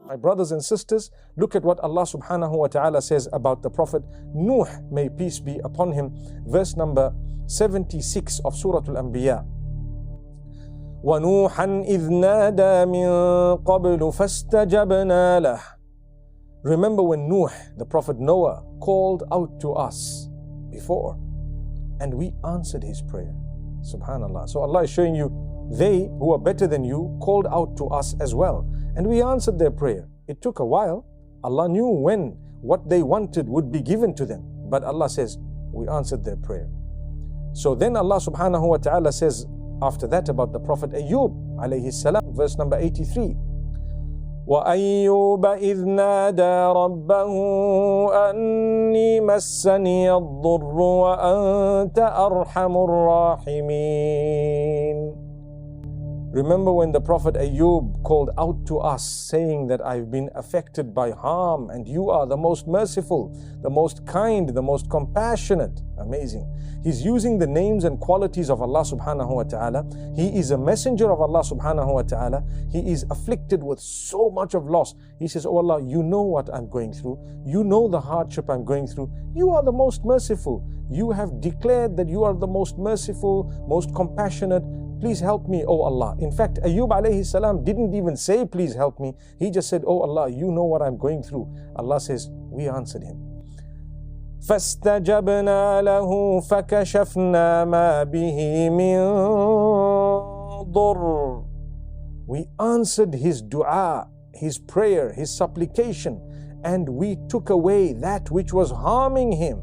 My brothers and sisters, look at what Allah subhanahu wa ta'ala says about the Prophet Nuh, may peace be upon him. Verse number 76 of Surah Al-Anbiya. وَنُوحًا إِذْ نَادَى مِن قَبْلُ فَاسْتَجَبْنَا لَهُ. Remember when Nuh, the Prophet Noah, called out to us before, and we answered his prayer. Subhanallah. So Allah is showing you, they who are better than you called out to us as well, and we answered their prayer. It took a while. Allah knew when what they wanted would be given to them, but Allah says, we answered their prayer. So then Allah subhanahu wa ta'ala says after that about the Prophet AYUB alayhi salam, verse number 83. وَأَيُّوبَ إِذْ نَادَى رَبَّهُ أَنِّي مَسَّنِيَ الضُّرُّ وَأَنْتَ أَرْحَمُ الرَّاحِمِينَ. Remember when the Prophet AYUB called out to us saying that I've been affected by harm and you are the most merciful, the most kind, the most compassionate. Amazing. He's using the names and qualities of Allah subhanahu wa ta'ala. He is a messenger of Allah subhanahu wa ta'ala. He is afflicted with so much of loss. He says, oh Allah, you know what I'm going through. You know the hardship I'm going through. You are the most merciful. You have declared that you are the most merciful, most compassionate. Please help me, oh Allah. In fact, Ayyub alayhi salam didn't even say, please help me. He just said, oh Allah, you know what I'm going through. Allah says, we answered him. فَاسْتَجَبْنَا لَهُ فَكَشَفْنَا مَا بِهِ مِن ضُرٍّ. We answered his dua, his prayer, his supplication, and we took away that which was harming him.